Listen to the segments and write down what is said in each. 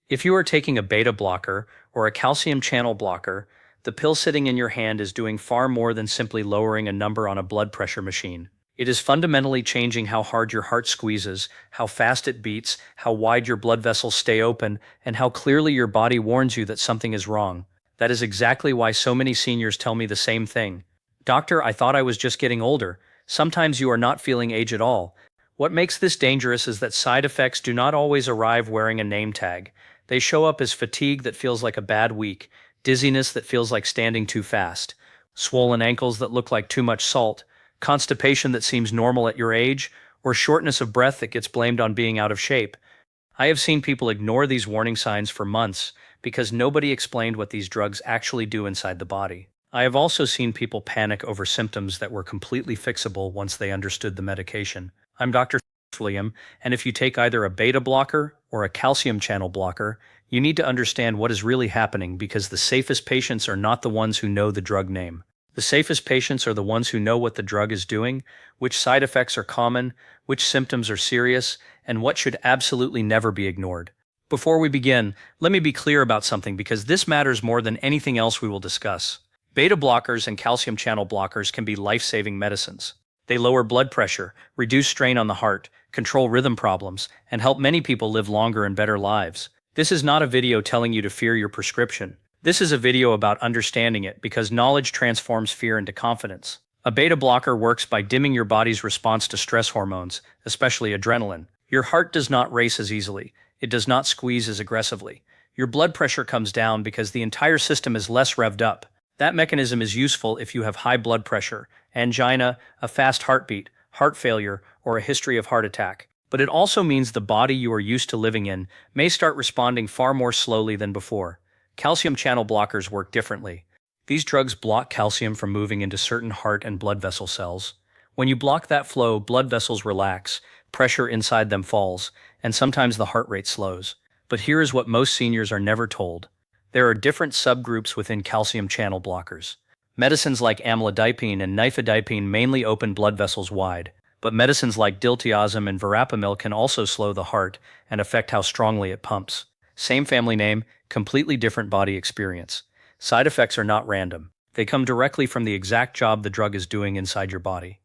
If you are taking a beta blocker or a calcium channel blocker, the pill sitting in your hand is doing far more than simply lowering a number on a blood pressure machine. It is fundamentally changing how hard your heart squeezes, how fast it beats, how wide your blood vessels stay open, and how clearly your body warns you that something is wrong. That is exactly why so many seniors tell me the same thing. Doctor, I thought I was just getting older. Sometimes you are not feeling age at all. What makes this dangerous is that side effects do not always arrive wearing a name tag. They show up as fatigue that feels like a bad week, dizziness that feels like standing too fast, swollen ankles that look like too much salt, constipation that seems normal at your age, or shortness of breath that gets blamed on being out of shape. I have seen people ignore these warning signs for months because nobody explained what these drugs actually do inside the body. I have also seen people panic over symptoms that were completely fixable once they understood the medication. I'm Dr. William, and if you take either a beta blocker or a calcium channel blocker, you need to understand what is really happening because the safest patients are not the ones who know the drug name. The safest patients are the ones who know what the drug is doing, which side effects are common, which symptoms are serious, and what should absolutely never be ignored. Before we begin, let me be clear about something because this matters more than anything else we will discuss. Beta blockers and calcium channel blockers can be life-saving medicines. They lower blood pressure, reduce strain on the heart, control rhythm problems, and help many people live longer and better lives. This is not a video telling you to fear your prescription. This is a video about understanding it because knowledge transforms fear into confidence. A beta blocker works by dimming your body's response to stress hormones, especially adrenaline. Your heart does not race as easily. It does not squeeze as aggressively. Your blood pressure comes down because the entire system is less revved up. That mechanism is useful if you have high blood pressure, angina, a fast heartbeat, heart failure, or a history of heart attack. But it also means the body you are used to living in may start responding far more slowly than before. Calcium channel blockers work differently. These drugs block calcium from moving into certain heart and blood vessel cells. When you block that flow, blood vessels relax, pressure inside them falls, and sometimes the heart rate slows. But here is what most seniors are never told. There are different subgroups within calcium channel blockers. Medicines like amlodipine and nifedipine mainly open blood vessels wide, but medicines like diltiazem and verapamil can also slow the heart and affect how strongly it pumps. Same family name, completely different body experience. Side effects are not random. They come directly from the exact job the drug is doing inside your body.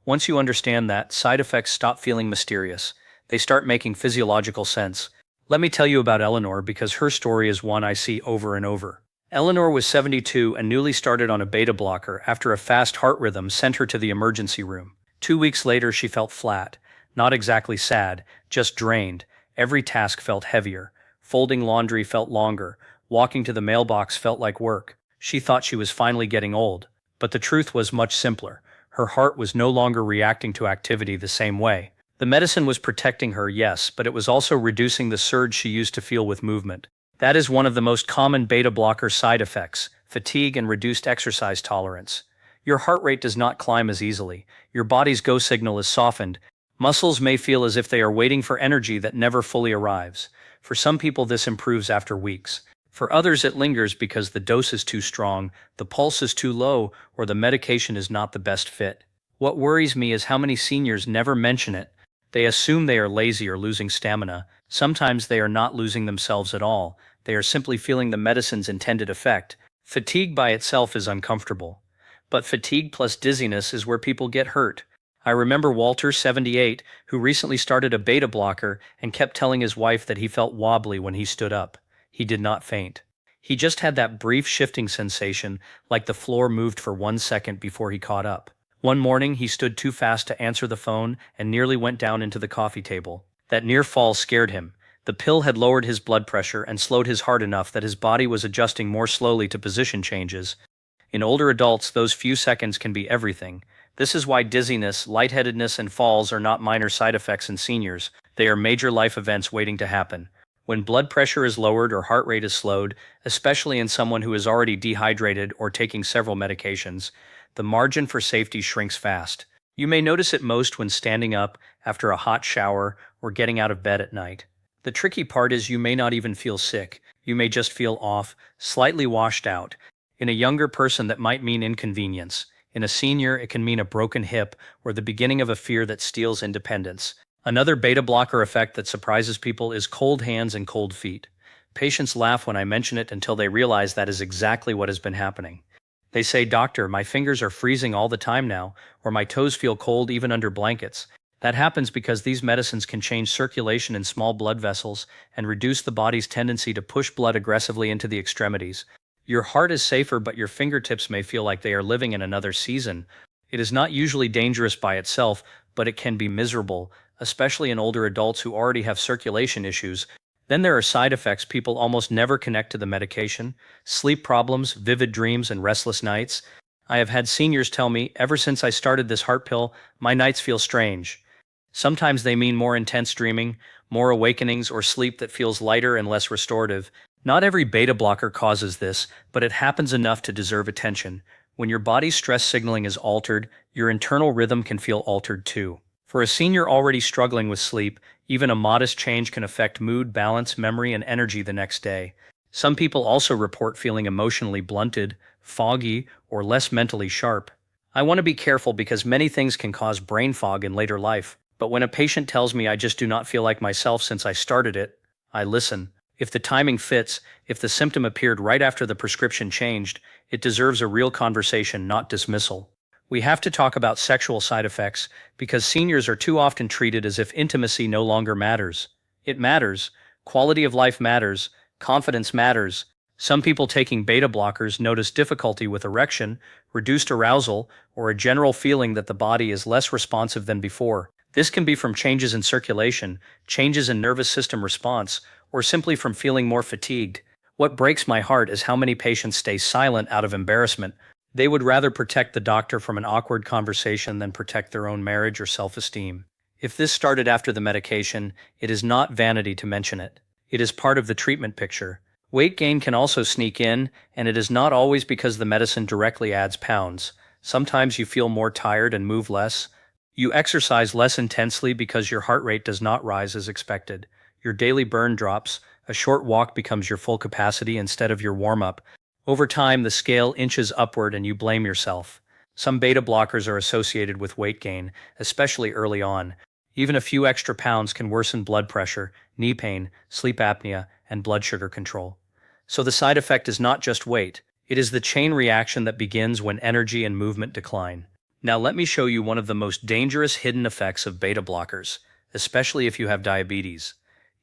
Once you understand that, side effects stop feeling mysterious. They start making physiological sense. Let me tell you about Eleanor because her story is one I see over and over. Eleanor was 72 and newly started on a beta blocker after a fast heart rhythm sent her to the emergency room. 2 weeks later, she felt flat. Not exactly sad, just drained. Every task felt heavier. Folding laundry felt longer. Walking to the mailbox felt like work. She thought she was finally getting old. But the truth was much simpler. Her heart was no longer reacting to activity the same way. The medicine was protecting her, yes, but it was also reducing the surge she used to feel with movement. That is one of the most common beta blocker side effects: fatigue and reduced exercise tolerance. Your heart rate does not climb as easily. Your body's go signal is softened. Muscles may feel as if they are waiting for energy that never fully arrives. For some people, this improves after weeks. For others, it lingers because the dose is too strong, the pulse is too low, or the medication is not the best fit. What worries me is how many seniors never mention it. They assume they are lazy or losing stamina. Sometimes they are not losing themselves at all. They are simply feeling the medicine's intended effect. Fatigue by itself is uncomfortable. But fatigue plus dizziness is where people get hurt. I remember Walter, 78, who recently started a beta blocker and kept telling his wife that he felt wobbly when he stood up. He did not faint. He just had that brief shifting sensation, like the floor moved for 1 second before he caught up. One morning, he stood too fast to answer the phone and nearly went down into the coffee table. That near fall scared him. The pill had lowered his blood pressure and slowed his heart enough that his body was adjusting more slowly to position changes. In older adults, those few seconds can be everything. This is why dizziness, lightheadedness, and falls are not minor side effects in seniors. They are major life events waiting to happen. When blood pressure is lowered or heart rate is slowed, especially in someone who is already dehydrated or taking several medications, the margin for safety shrinks fast. You may notice it most when standing up after a hot shower or getting out of bed at night. The tricky part is you may not even feel sick. You may just feel off, slightly washed out. In a younger person, that might mean inconvenience. In a senior, it can mean a broken hip or the beginning of a fear that steals independence. Another beta blocker effect that surprises people is cold hands and cold feet. Patients laugh when I mention it until they realize that is exactly what has been happening. They say, "Doctor, my fingers are freezing all the time now, or my toes feel cold even under blankets." That happens because these medicines can change circulation in small blood vessels and reduce the body's tendency to push blood aggressively into the extremities. Your heart is safer, but your fingertips may feel like they are living in another season. It is not usually dangerous by itself, but it can be miserable, especially in older adults who already have circulation issues. Then there are side effects people almost never connect to the medication: sleep problems, vivid dreams, and restless nights. I have had seniors tell me, "Ever since I started this heart pill, my nights feel strange." Sometimes they mean more intense dreaming, more awakenings, or sleep that feels lighter and less restorative. Not every beta blocker causes this, but it happens enough to deserve attention. When your body's stress signaling is altered, your internal rhythm can feel altered too. For a senior already struggling with sleep, even a modest change can affect mood, balance, memory, and energy the next day. Some people also report feeling emotionally blunted, foggy, or less mentally sharp. I want to be careful because many things can cause brain fog in later life. But when a patient tells me, "I just do not feel like myself since I started it," I listen. If the timing fits, if the symptom appeared right after the prescription changed, it deserves a real conversation, not dismissal. We have to talk about sexual side effects because seniors are too often treated as if intimacy no longer matters. It matters. Quality of life matters. Confidence matters. Some people taking beta blockers notice difficulty with erection, reduced arousal, or a general feeling that the body is less responsive than before. This can be from changes in circulation, changes in nervous system response, or simply from feeling more fatigued. What breaks my heart is how many patients stay silent out of embarrassment. They would rather protect the doctor from an awkward conversation than protect their own marriage or self-esteem. If this started after the medication, it is not vanity to mention it. It is part of the treatment picture. Weight gain can also sneak in, and it is not always because the medicine directly adds pounds. Sometimes you feel more tired and move less. You exercise less intensely because your heart rate does not rise as expected. Your daily burn drops. A short walk becomes your full capacity instead of your warm-up. Over time, the scale inches upward and you blame yourself. Some beta blockers are associated with weight gain, especially early on. Even a few extra pounds can worsen blood pressure, knee pain, sleep apnea, and blood sugar control. So the side effect is not just weight. It is the chain reaction that begins when energy and movement decline. Now let me show you one of the most dangerous hidden effects of beta blockers, especially if you have diabetes.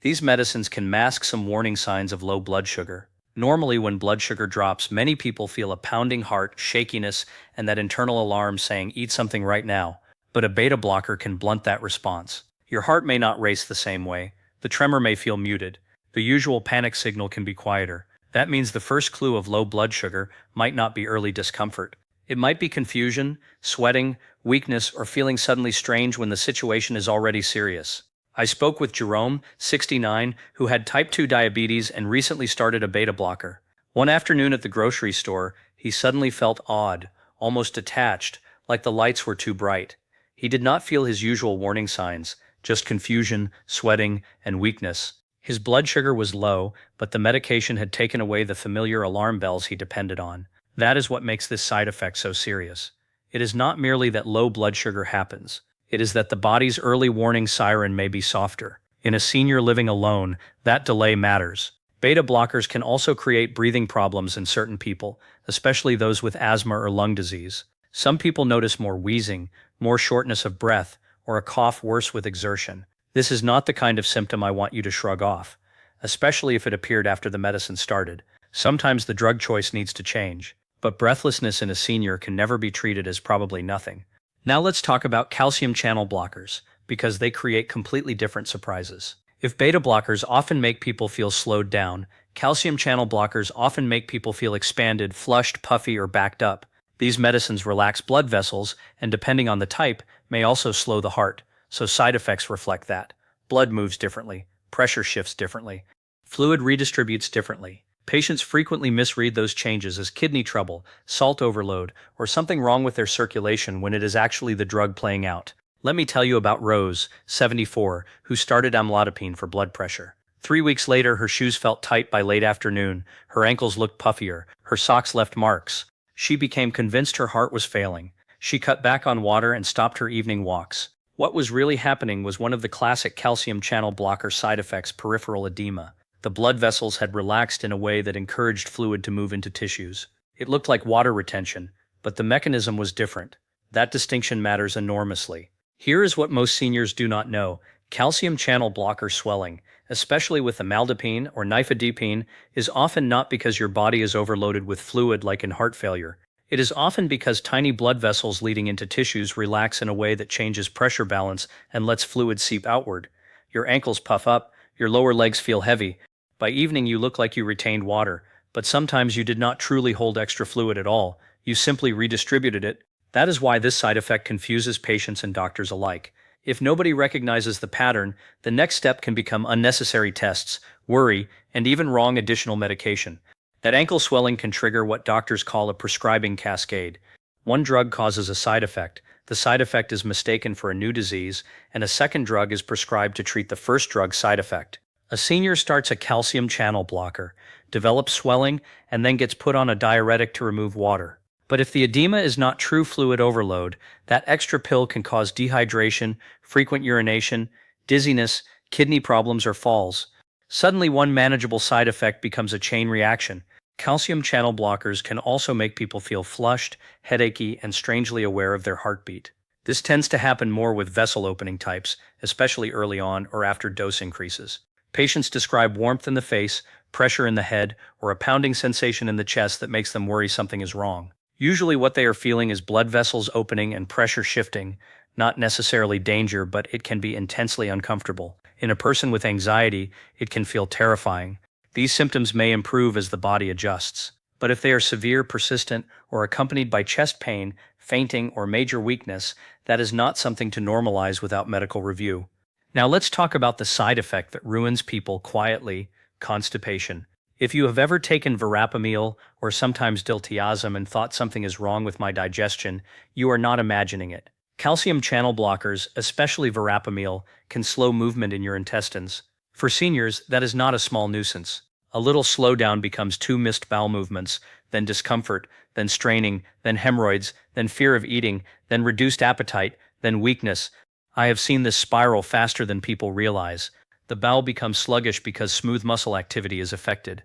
These medicines can mask some warning signs of low blood sugar. Normally, when blood sugar drops, many people feel a pounding heart, shakiness, and that internal alarm saying, "Eat something right now." But a beta blocker can blunt that response. Your heart may not race the same way. The tremor may feel muted. The usual panic signal can be quieter. That means the first clue of low blood sugar might not be early discomfort. It might be confusion, sweating, weakness, or feeling suddenly strange when the situation is already serious. I spoke with Jerome, 69, who had type 2 diabetes and recently started a beta blocker. One afternoon at the grocery store, he suddenly felt odd, almost detached, like the lights were too bright. He did not feel his usual warning signs, just confusion, sweating, and weakness. His blood sugar was low, but the medication had taken away the familiar alarm bells he depended on. That is what makes this side effect so serious. It is not merely that low blood sugar happens. It is that the body's early warning siren may be softer. In a senior living alone, that delay matters. Beta blockers can also create breathing problems in certain people, especially those with asthma or lung disease. Some people notice more wheezing, more shortness of breath, or a cough worse with exertion. This is not the kind of symptom I want you to shrug off, especially if it appeared after the medicine started. Sometimes the drug choice needs to change. But breathlessness in a senior can never be treated as probably nothing. Now let's talk about calcium channel blockers, because they create completely different surprises. If beta blockers often make people feel slowed down, calcium channel blockers often make people feel expanded, flushed, puffy, or backed up. These medicines relax blood vessels, and depending on the type, may also slow the heart, so side effects reflect that. Blood moves differently, pressure shifts differently, fluid redistributes differently. Patients frequently misread those changes as kidney trouble, salt overload, or something wrong with their circulation when it is actually the drug playing out. Let me tell you about Rose, 74, who started amlodipine for blood pressure. 3 weeks later, her shoes felt tight by late afternoon, her ankles looked puffier, her socks left marks. She became convinced her heart was failing. She cut back on water and stopped her evening walks. What was really happening was one of the classic calcium channel blocker side effects: peripheral edema. The blood vessels had relaxed in a way that encouraged fluid to move into tissues. It looked like water retention, but the mechanism was different. That distinction matters enormously. Here is what most seniors do not know. Calcium channel blocker swelling, especially with amlodipine or nifedipine, is often not because your body is overloaded with fluid like in heart failure. It is often because tiny blood vessels leading into tissues relax in a way that changes pressure balance and lets fluid seep outward. Your ankles puff up, your lower legs feel heavy. By evening you look like you retained water, but sometimes you did not truly hold extra fluid at all, you simply redistributed it. That is why this side effect confuses patients and doctors alike. If nobody recognizes the pattern, the next step can become unnecessary tests, worry, and even wrong additional medication. That ankle swelling can trigger what doctors call a prescribing cascade. One drug causes a side effect, the side effect is mistaken for a new disease, and a second drug is prescribed to treat the first drug's side effect. A senior starts a calcium channel blocker, develops swelling, and then gets put on a diuretic to remove water. But if the edema is not true fluid overload, that extra pill can cause dehydration, frequent urination, dizziness, kidney problems, or falls. Suddenly, one manageable side effect becomes a chain reaction. Calcium channel blockers can also make people feel flushed, headachy, and strangely aware of their heartbeat. This tends to happen more with vessel opening types, especially early on or after dose increases. Patients describe warmth in the face, pressure in the head, or a pounding sensation in the chest that makes them worry something is wrong. Usually what they are feeling is blood vessels opening and pressure shifting, not necessarily danger, but it can be intensely uncomfortable. In a person with anxiety, it can feel terrifying. These symptoms may improve as the body adjusts. But if they are severe, persistent, or accompanied by chest pain, fainting, or major weakness, that is not something to normalize without medical review. Now let's talk about the side effect that ruins people quietly: constipation. If you have ever taken verapamil or sometimes diltiazem and thought something is wrong with my digestion, you are not imagining it. Calcium channel blockers, especially verapamil, can slow movement in your intestines. For seniors, that is not a small nuisance. A little slowdown becomes 2 missed bowel movements, then discomfort, then straining, then hemorrhoids, then fear of eating, then reduced appetite, then weakness. I have seen this spiral faster than people realize. The bowel becomes sluggish because smooth muscle activity is affected.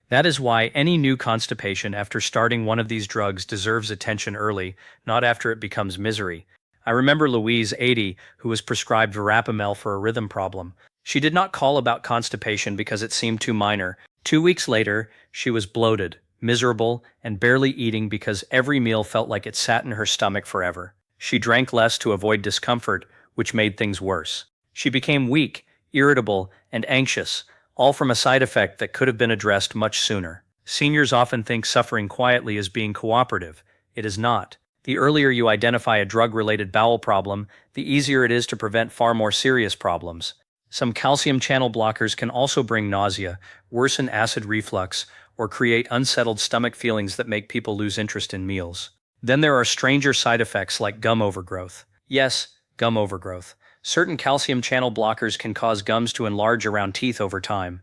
That is why any new constipation after starting one of these drugs deserves attention early, not after it becomes misery. I remember Louise, 80, who was prescribed verapamil for a rhythm problem. She did not call about constipation because it seemed too minor. 2 weeks later, she was bloated, miserable, and barely eating because every meal felt like it sat in her stomach forever. She drank less to avoid discomfort, which made things worse. She became weak, irritable, and anxious, all from a side effect that could have been addressed much sooner. Seniors often think suffering quietly is being cooperative. It is not. The earlier you identify a drug-related bowel problem, the easier it is to prevent far more serious problems. Some calcium channel blockers can also bring nausea, worsen acid reflux, or create unsettled stomach feelings that make people lose interest in meals. Then there are stranger side effects like gum overgrowth. Yes, gum overgrowth. Certain calcium channel blockers can cause gums to enlarge around teeth over time.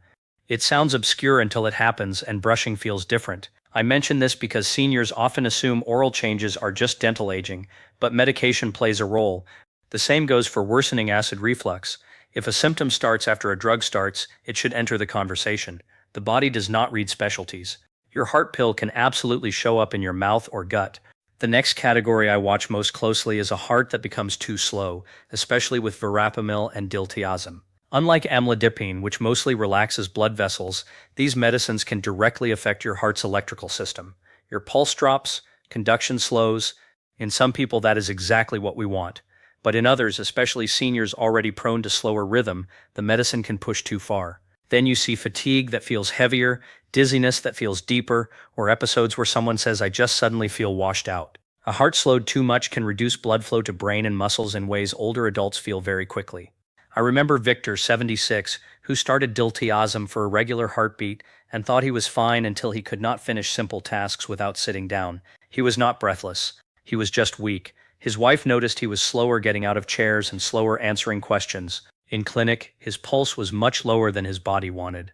It sounds obscure until it happens and brushing feels different. I mention this because seniors often assume oral changes are just dental aging, but medication plays a role. The same goes for worsening acid reflux. If a symptom starts after a drug starts, it should enter the conversation. The body does not read specialties. Your heart pill can absolutely show up in your mouth or gut. The next category I watch most closely is a heart that becomes too slow, especially with verapamil and diltiazem. Unlike amlodipine, which mostly relaxes blood vessels, these medicines can directly affect your heart's electrical system. Your pulse drops, conduction slows. In some people, that is exactly what we want. But in others, especially seniors already prone to slower rhythm, the medicine can push too far. Then you see fatigue that feels heavier, dizziness that feels deeper, or episodes where someone says, "I just suddenly feel washed out." A heart slowed too much can reduce blood flow to brain and muscles in ways older adults feel very quickly. I remember Victor, 76, who started diltiazem for irregular heartbeat and thought he was fine until he could not finish simple tasks without sitting down. He was not breathless. He was just weak. His wife noticed he was slower getting out of chairs and slower answering questions. In clinic, his pulse was much lower than his body wanted.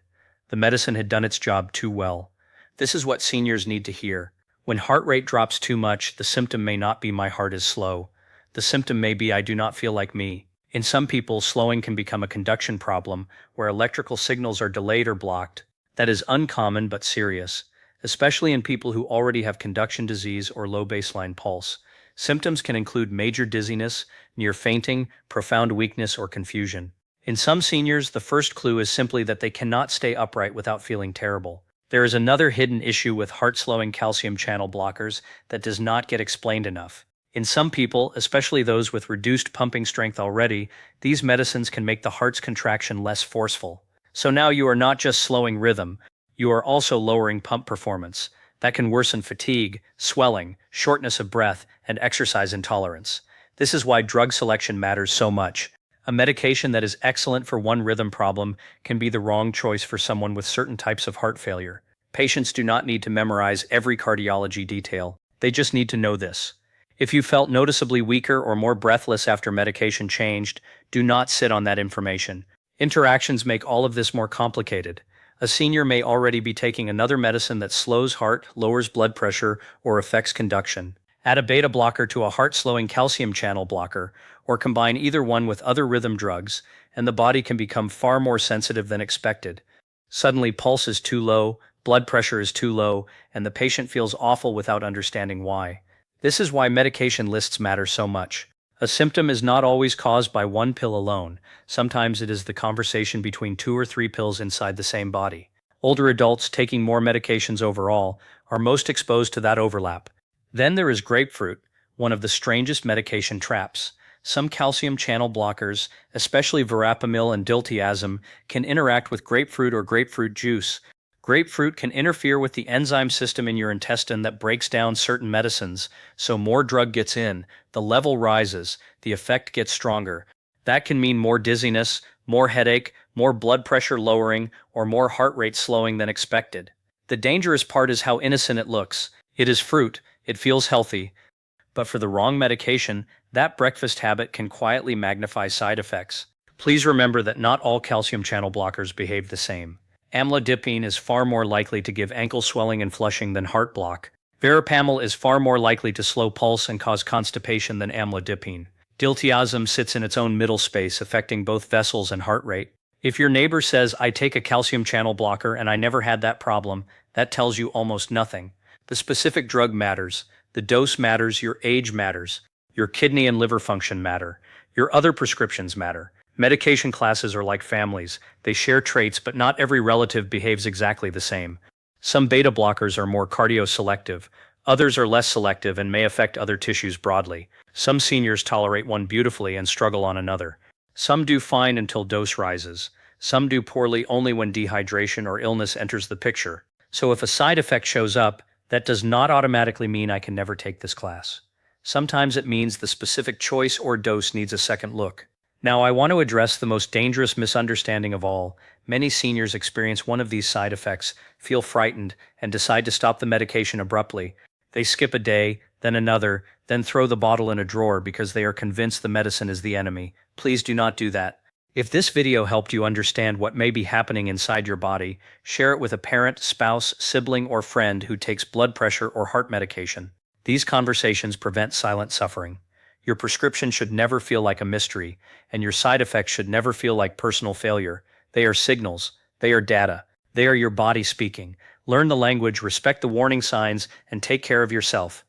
The medicine had done its job too well. This is what seniors need to hear. When heart rate drops too much, the symptom may not be "my heart is slow." The symptom may be "I do not feel like me." In some people, slowing can become a conduction problem where electrical signals are delayed or blocked. That is uncommon but serious, especially in people who already have conduction disease or low baseline pulse. Symptoms can include major dizziness, near fainting, profound weakness, or confusion. In some seniors, the first clue is simply that they cannot stay upright without feeling terrible. There is another hidden issue with heart-slowing calcium channel blockers that does not get explained enough. In some people, especially those with reduced pumping strength already, these medicines can make the heart's contraction less forceful. So now you are not just slowing rhythm, you are also lowering pump performance. That can worsen fatigue, swelling, shortness of breath, and exercise intolerance. This is why drug selection matters so much. A medication that is excellent for one rhythm problem can be the wrong choice for someone with certain types of heart failure. Patients do not need to memorize every cardiology detail. They just need to know this. If you felt noticeably weaker or more breathless after medication changed, do not sit on that information. Interactions make all of this more complicated. A senior may already be taking another medicine that slows heart, lowers blood pressure, or affects conduction. Add a beta blocker to a heart-slowing calcium channel blocker, or combine either one with other rhythm drugs, and the body can become far more sensitive than expected. Suddenly, pulse is too low, blood pressure is too low, and the patient feels awful without understanding why. This is why medication lists matter so much. A symptom is not always caused by one pill alone. Sometimes it is the conversation between 2 or 3 pills inside the same body. Older adults taking more medications overall are most exposed to that overlap. Then there is grapefruit, one of the strangest medication traps. Some calcium channel blockers, especially verapamil and diltiazem, can interact with grapefruit or grapefruit juice. Grapefruit can interfere with the enzyme system in your intestine that breaks down certain medicines, so more drug gets in, the level rises, the effect gets stronger. That can mean more dizziness, more headache, more blood pressure lowering, or more heart rate slowing than expected. The dangerous part is how innocent it looks. It is fruit, it feels healthy, but for the wrong medication, that breakfast habit can quietly magnify side effects. Please remember that not all calcium channel blockers behave the same. Amlodipine is far more likely to give ankle swelling and flushing than heart block. Verapamil is far more likely to slow pulse and cause constipation than amlodipine. Diltiazem sits in its own middle space, affecting both vessels and heart rate. If your neighbor says, "I take a calcium channel blocker and I never had that problem," that tells you almost nothing. The specific drug matters, the dose matters, your age matters, your kidney and liver function matter, your other prescriptions matter. Medication classes are like families. They share traits, but not every relative behaves exactly the same. Some beta blockers are more cardioselective. Others are less selective and may affect other tissues broadly. Some seniors tolerate one beautifully and struggle on another. Some do fine until dose rises. Some do poorly only when dehydration or illness enters the picture. So if a side effect shows up, that does not automatically mean I can never take this class. Sometimes it means the specific choice or dose needs a second look. Now, I want to address the most dangerous misunderstanding of all. Many seniors experience one of these side effects, feel frightened, and decide to stop the medication abruptly. They skip a day, then another, then throw the bottle in a drawer because they are convinced the medicine is the enemy. Please do not do that. If this video helped you understand what may be happening inside your body, share it with a parent, spouse, sibling, or friend who takes blood pressure or heart medication. These conversations prevent silent suffering. Your prescription should never feel like a mystery, and your side effects should never feel like personal failure. They are signals. They are data. They are your body speaking. Learn the language, respect the warning signs, and take care of yourself.